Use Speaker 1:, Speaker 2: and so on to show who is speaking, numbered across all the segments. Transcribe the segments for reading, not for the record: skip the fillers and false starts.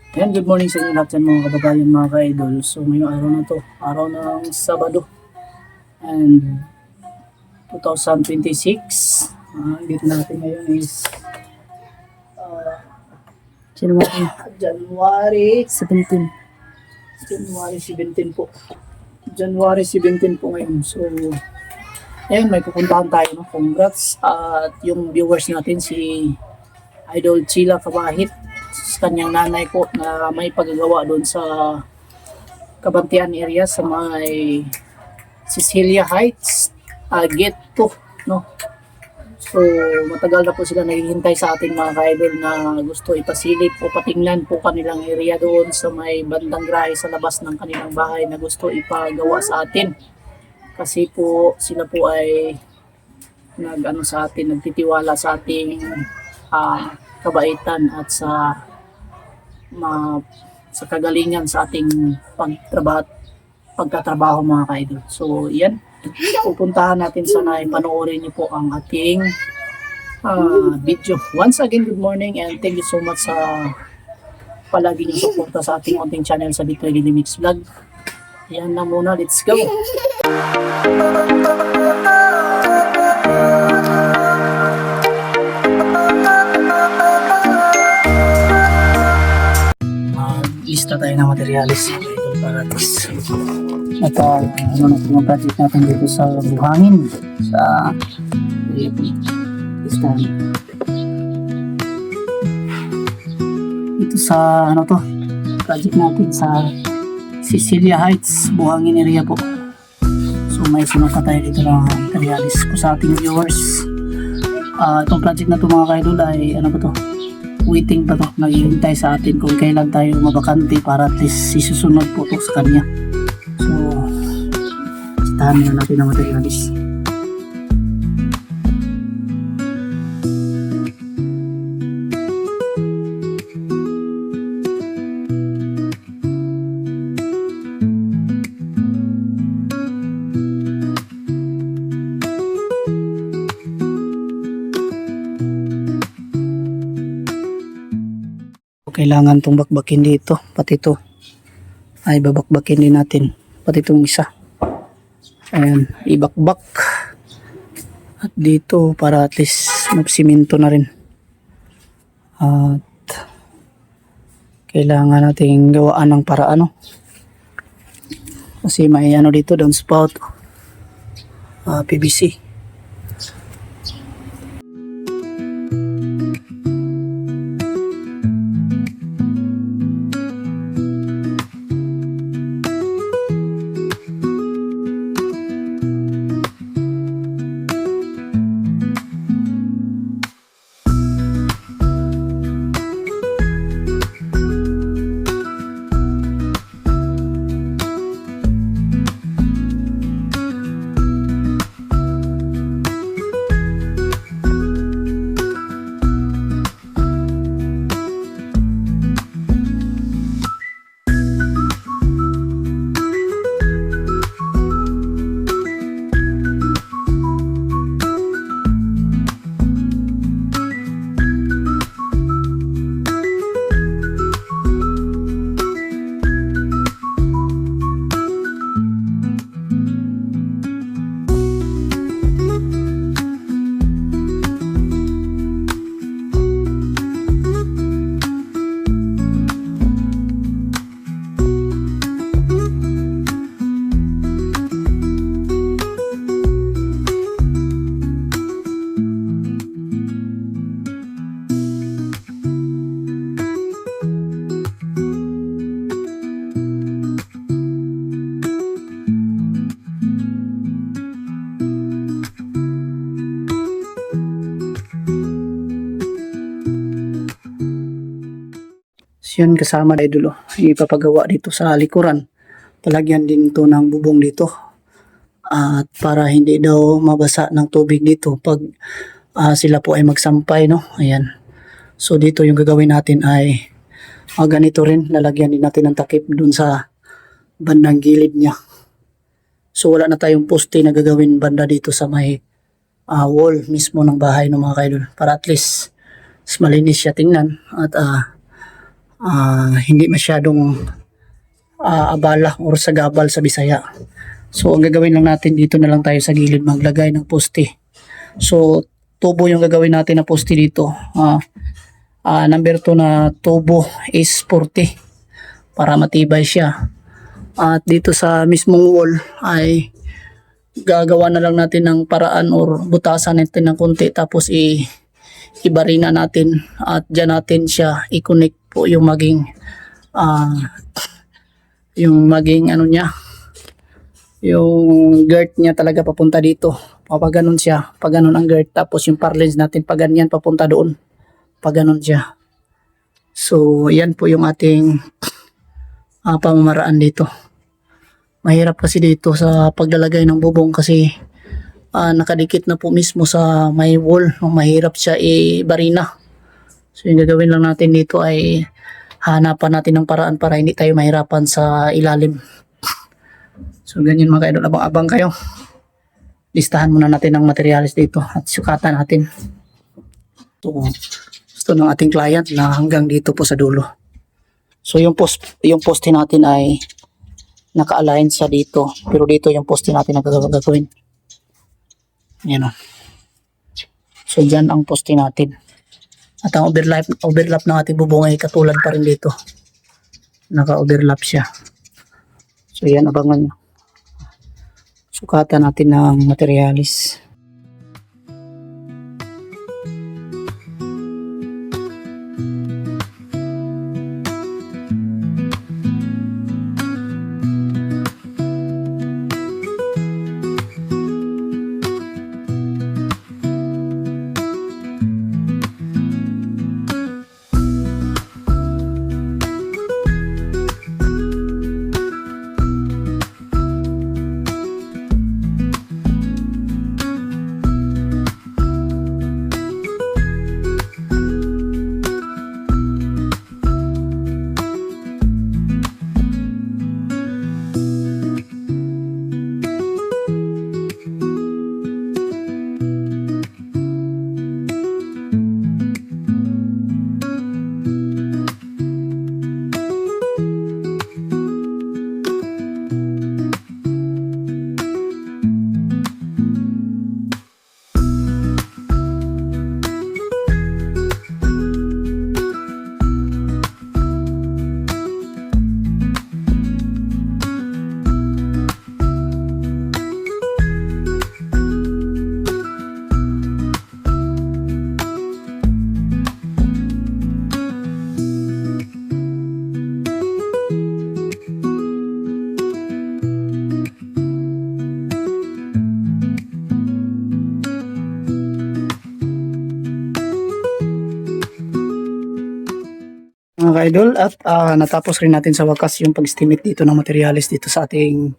Speaker 1: Ayan, good morning sa inyo lahat yan mga kababayan, mga ka-idol. So ngayong araw na to, araw ng Sabado and 2026. Date natin ngayon is January 17. January 17 po. January 17 po ngayon. So ayun, may pupuntahan tayo. No? Congrats at yung viewers natin si Idol Chila Kabahit, kanyang nanay po na may paggagawa doon sa Kabantian area sa may Cecilia Heights, Gate 2, no? So matagal na po sila naghihintay sa ating mga ka-idol na gusto ipasilip o patingnan po kanilang area doon sa may bandang grahe sa labas ng kanilang bahay na gusto ipagawa sa atin. Kasi po sila po ay sa atin, nagtitiwala sa ating kabaitan at sa kagalingan sa ating pagtatrabaho mga ka-idol. So yan, pupuntahan natin, sana panoorin niyo po ang ating video. Once again, good morning and thank you so much sa palagi niyong suporta sa ating munting channel sa Bitoy Daily Mix Vlog. Yan na muna, let's go! Lista tayo ng materialis para this at natin yung project natin dito sa Buhangin sa listahan dito sa project natin sa Cecilia Heights, Buhangin area po. So may sinukat tayo dito ng materialis po sa ating viewers. Itong project na ito mga kaidol ay waiting pa to, naghihintay sa atin kung kailan tayo mabakante para at least isusunod po to sa kanya. So sitahan na natin ang materialis. Kailangan itong bakbakin dito, pati ito ay babakbakin din natin, pati itong isa. Ayan, ibakbak at dito para at least magsimento na rin. At kailangan natin gawaan ng paraan, kasi may dito, downspout, PVC. Yun, kasama na idol, ipapagawa dito sa likuran. Palagyan din ito ng bubong dito. At para hindi daw mabasa ng tubig dito pag sila po ay magsampay, no? Ayan. So dito yung gagawin natin ay ganito rin, lalagyan din natin ng takip dun sa bandang gilid niya. So wala na tayong poste na gagawin banda dito sa may wall mismo ng bahay ng mga kaidol, para at least mas malinis siya tingnan at hindi masyadong abala or sagabal sa Bisaya. So ang gagawin lang natin, dito na lang tayo sa gilid maglagay ng poste. So tubo yung gagawin natin na poste dito. Number 2 na tubo is 40 para matibay siya. At dito sa mismong wall ay gagawa na lang natin ng paraan or butasan natin ng konti, tapos ibarina natin at dyan natin siya i-connect po yung maging ano niya, yung girth niya talaga papunta dito. Pag ganun siya, pag ganun ang girth, tapos yung purlins natin pag ganyan papunta doon, pag ganun siya. So yan po yung ating pamamaraan dito. Mahirap kasi dito sa paglalagay ng bubong kasi nakadikit na po mismo sa may wall. Mahirap siya i-barina. So yung gagawin lang natin dito ay hanapan natin ng paraan para hindi tayo mahirapan sa ilalim. So ganyan mga kaidol, abang-abang kayo. Listahan muna natin ang materials dito at sukatan natin. So gusto ng ating client na hanggang dito po sa dulo. So yung poste natin ay naka-align sa dito, pero dito yung poste natin na gagawin. Yan o. So dyan ang poste natin. At ang overlap ng ating bubong ay katulad pa rin dito. Naka-overlap siya. So yan, abangan nyo. Sukatan natin ng materialis. Mga ka-idol, at natapos rin natin sa wakas yung pag-estimate dito ng materials dito sa ating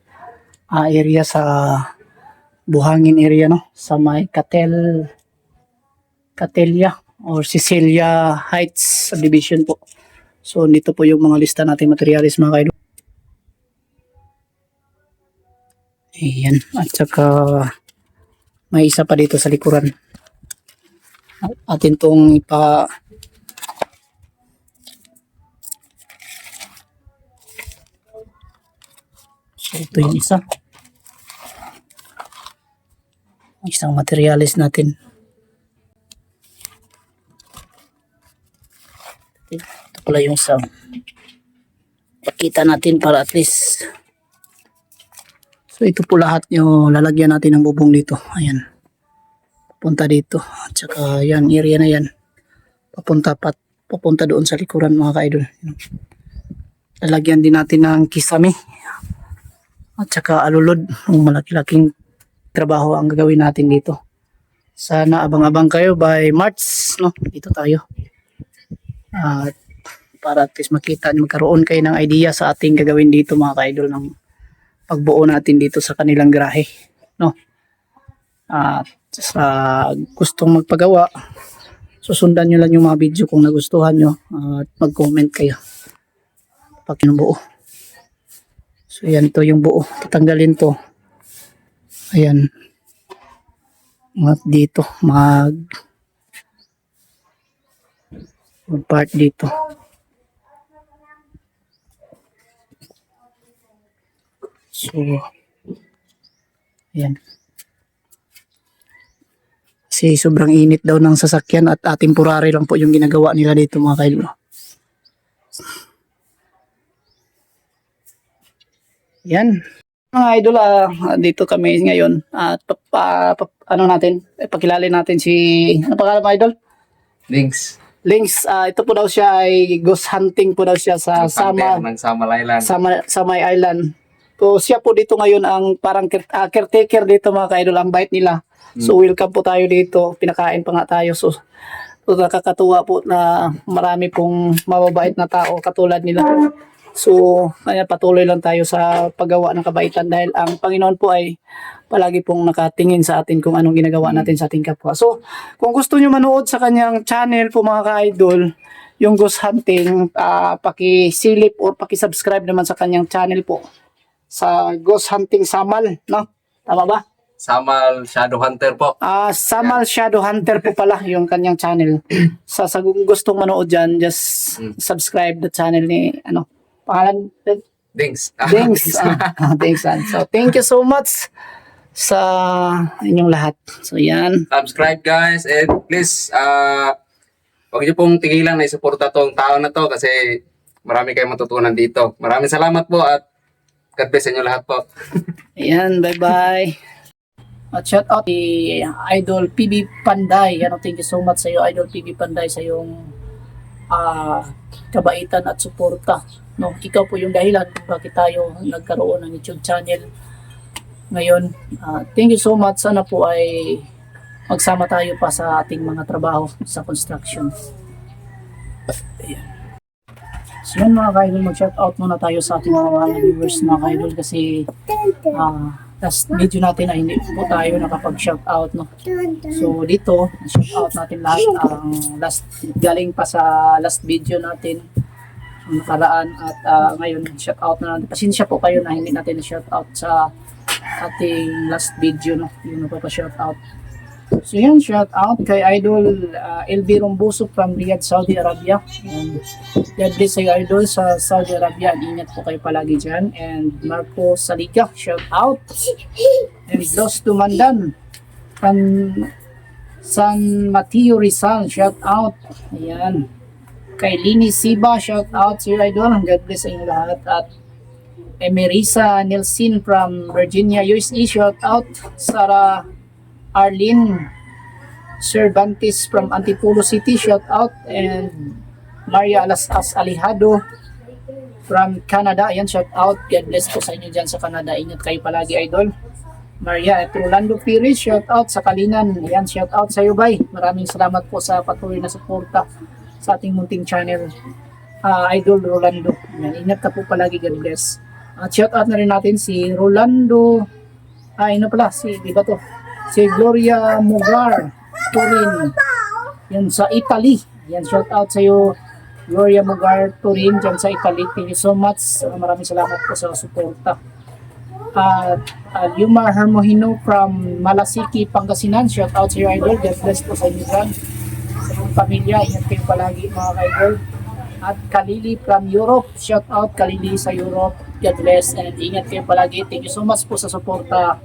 Speaker 1: area sa Buhangin area, no, sa may Catelia or Cecilia Heights subdivision po. So dito po yung mga lista natin materials mga ka-idol. Ayan, at saka may isa pa dito sa likuran. Atin tong so ito yung isang materialis natin. Ito pala yung isa. Pakita natin para at least. So ito po lahat yung lalagyan natin ng bubong dito. Ayan. Papunta dito. At saka yan, area na yan. Papunta doon sa likuran mga ka-idol. Lalagyan din natin ng kisame. At saka alulod, malaki-laking trabaho ang gagawin natin dito. Sana abang-abang kayo by March, no? Dito tayo. At para at least magkaroon kayo ng idea sa ating gagawin dito mga ka-idol ng pagbuo natin dito sa kanilang garahe, no? At sa gustong magpagawa, susundan nyo lang yung mga video kung nagustuhan nyo at mag-comment kayo pag kinubuo. So yan, to yung buo. Tatanggalin to. Ayan. At dito mag part dito. So, ayan. Kasi sobrang init daw ng sasakyan at temporary lang po yung ginagawa nila dito mga kaidol. Yan. Mga idol, dito kami ngayon at ano natin, pakilala natin si, ano pangalan mo idol?
Speaker 2: Links.
Speaker 1: Links, ito po daw siya ay ghost hunting po daw siya sa
Speaker 2: Ng Samal Island.
Speaker 1: Samay Island. So siya po dito ngayon ang parang caretaker dito mga kaidol, ang bait nila. So welcome po tayo dito, pinakain pa nga tayo. So nakakatuwa po na marami pong mababait na tao katulad nila. So, kaya patuloy lang tayo sa paggawa ng kabaitan dahil ang Panginoon po ay palagi pong nakatingin sa atin kung anong ginagawa natin sa ating kapwa. So, kung gusto nyo manood sa kanyang channel po mga ka-idol, yung Ghost Hunting, pakisilip or pakisubscribe naman sa kanyang channel po sa Ghost Hunting Samal, no? Tama ba?
Speaker 2: Samal Shadow Hunter po.
Speaker 1: Samal Shadow Hunter po pala yung kanyang channel. Sa kung gustong manood dyan, just subscribe the channel ni, ano, pangalan?
Speaker 2: Dings.
Speaker 1: Thanks. Thanks. So, thank you so much sa inyong lahat. So, yan.
Speaker 2: Subscribe guys and please huwag niyo pong tigilan na isuporta tong tao na to kasi marami kayong matutunan dito. Maraming salamat po at God bless sa inyo lahat po.
Speaker 1: Ayan, bye-bye. At shout out kay Idol PB Panday. Ano, thank you so much sa iyo Idol PB Panday sa iyong kabaitan at suporta. No, ikaw po yung dahilan kung bakit tayo nagkaroon ng YouTube channel ngayon. Thank you so much. Sana po ay magsama tayo pa sa ating mga trabaho sa construction. Ayan. So yun mga kaidol, mag-shout out muna tayo sa ating mga viewers mga kaidol kasi last video natin ay hindi po tayo nakapag-shout out, no. So dito, shout out natin lahat ang last galing pa sa last video natin ang nakaraan at ngayon shout out na natin. Pasensya po kayo na hindi natin shout out sa ating last video, no. Yung nagpapa-shout out. So yan, shout out kay Idol LB Romboso from Riyadh, Saudi Arabia. And God bless sa Idol sa Saudi Arabia. Ingat po kayo palagi dyan. And Marco Saliga, shout out. And Los Tumandan from San Mateo Rizal, shout out. Ayan. Kay Lini Siba, shout out sa Idol. God bless sa inyo lahat. At Emerisa Nelson from Virginia, USA, shout out. Sarah Arlene Cervantes from Antipolo City, shout out. And Maria Alasas Alejado from Canada, ayan, shout out. God bless po sa inyo dyan sa Canada. Ingat kayo palagi Idol. Maria at Rolando Pires, shout out sa Kalinan, ayan, shout out sa iyo bay. Maraming salamat po sa patuloy na suporta sa ating munting channel, Idol Rolando. Ayan, ingat ka po palagi, God bless. At shout out na rin natin si Rolando, ano pala, di ba to? Si Gloria Mugar Turin, yan sa Italy. Yan, shout out sa iyo Gloria Mugar Turin dyan sa Italy. Thank you so much. Maraming salamat po sa suporta. At Yuma Hermohino from Malasiki, Pangasinan, shout out sa iyo Idol. God bless po sa inyo dyan, sa inyong pamilya. Ingat kayo palagi mga Idol. At Kalili from Europe, shout out Kalili sa Europe. God bless and ingat kayo palagi. Thank you so much po sa suporta.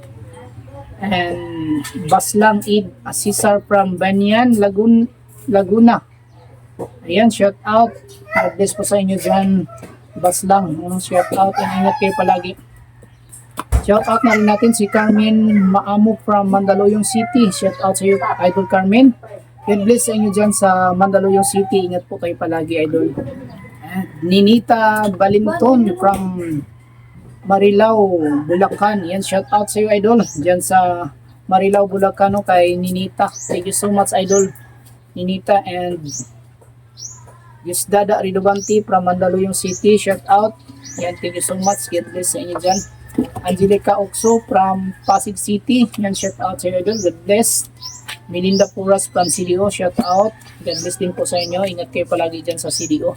Speaker 1: And Baslang Id Cesar from Banyan, Laguna. Ayan, shout out. God bless po sa inyo dyan, Baslang. Shout out and ingat kayo palagi. Shout out na rin natin si Carmen Maamo from Mandaluyong City. Shout out sa iyo Idol Carmen. God bless sa inyo dyan sa Mandaluyong City. Ingat po kayo palagi Idol. And Ninita Balinton from Marilao, Bulacan. Yan, shout out sa iyo Idol diyan sa Marilao, Bulacan, no, kay Ninita. Thank you so much Idol Ninita. And Yusdada Ridobanti from Mandaluyong City, shout out. Yan, thank you so much. God bless sa inyo dyan. Angelica Oxo from Pasig City. Yan, shout out sa iyo Idol. God bless. Melinda Puras from CDO, shout out. God bless din po sa inyo. Ingat kayo palagi dyan sa CDO.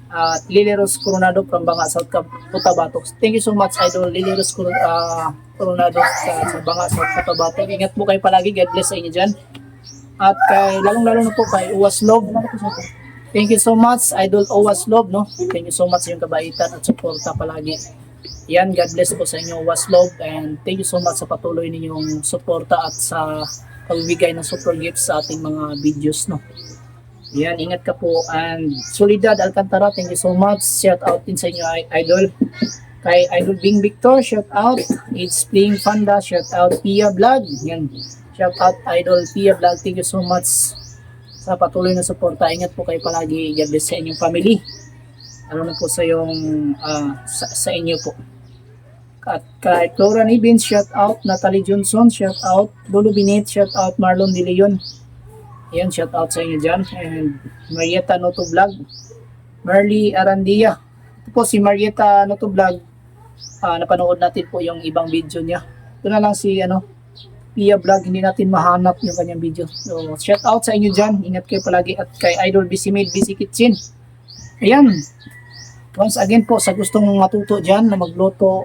Speaker 1: At Lily Rose Coronado from Banga, South Cotabato. Thank you so much Idol Lily Rose Coronado sa Banga, South Cotabato. Ingat po kayo palagi. God bless sa inyo dyan. At kay lalong-lalo na po kay Uwas Love. Thank you so much Idol Uwas Love, no. Thank you so much sa yung kabaitan at suporta palagi. Yan, God bless po sa inyo. Was love, and thank you so much sa patuloy ninyong suporta at sa pagbibigay ng super gifts sa ating mga videos, no. Yan, ingat ka po. And Solidad Alcantara, thank you so much. Shout out din sa inyo, idol. Kay Idol Bing Victor, shout out. It's Playing Panda, shout out. Pia Vlog, yan. Shout out Idol Pia Vlog, thank you so much sa patuloy na suporta. Ingat po kayo palagi. God bless sa inyong family. Ano na po sa yung sa inyo po. At kay Flora Nibins, shout out. Natalie Johnson, shout out. Lolo Binet, shout out. Marlon De Leon. Yan, shout out sa inyo dyan. And Marietta Noto Vlog. Marley Arandia. Ito po si Marietta Noto Vlog. Napanood natin po yung ibang video niya. Ito na lang si Pia Vlog. Hindi natin mahanap yung kanyang video. So, shout out sa inyo dyan. Ingat kayo palagi. At kay Idol BC Made, BC Kitchen. Ayan. Once again po, sa gustong matuto dyan na magluto,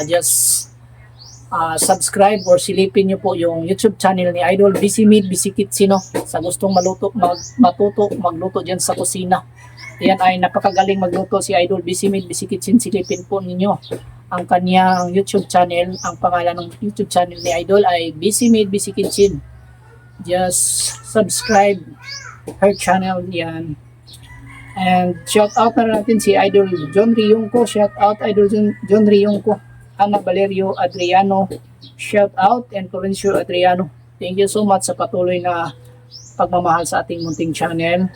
Speaker 1: just subscribe or silipin nyo po yung YouTube channel ni Idol BC Made, BC Kitchen, no? Sa gustong matuto, magluto dyan sa kusina. Yan ay napakagaling magluto si Idol BC Made, BC Kitchen. Silipin po ninyo ang kanyang YouTube channel. Ang pangalan ng YouTube channel ni Idol ay BC Made, BC Kitchen. Just subscribe her channel yan. And shout out na natin si Idol John Riyongko. Shout out Idol John Riyongko. Ana Valerio Adriano, shout out. And Florencio Adriano, thank you so much sa patuloy na pagmamahal sa ating munting channel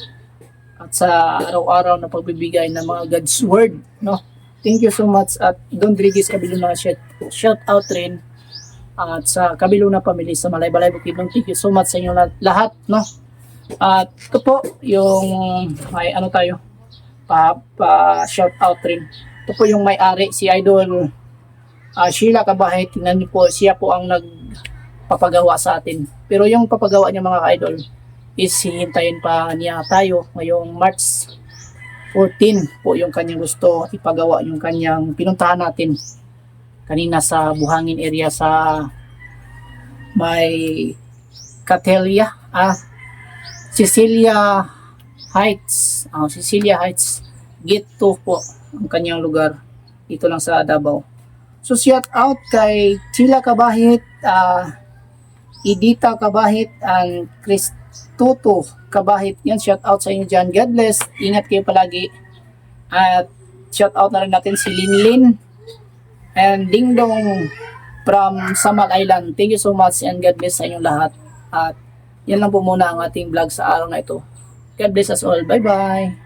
Speaker 1: at sa araw-araw na pagbibigay ng mga God's Word, no? Thank you so much. At Don Rodriguez Kabiluna, shout out rin. At sa Kabiluna family sa Malay-Balay Bukidnon, thank you so much sa inyo lahat, no? At ito po yung may tayo shout out rin. Ito po yung may-ari, si Idol Sheila Kabahit. Tingnan niyo po, siya po ang nagpapagawa sa atin. Pero yung papagawa niya mga ka-idol is hihintayin pa niya tayo ngayong March 14 po yung kanyang gusto ipagawa, yung kanyang pinuntahan natin kanina sa Buhangin area sa may Catelia, Cecilia Heights, Cecilia Heights Gate 2 po ang kanyang lugar dito lang sa Davao. So shout out kay Chila Kabahit, Edita Kabahit, and Kristuto Kabahit. Yan, shout out sa inyo dyan. God bless. Ingat kayo palagi. At shout out na rin natin si Linlin and Dingdong from Samal Island. Thank you so much and God bless sa inyong lahat. At yan lang po muna ang ating vlog sa araw na ito. God bless us all. Bye bye.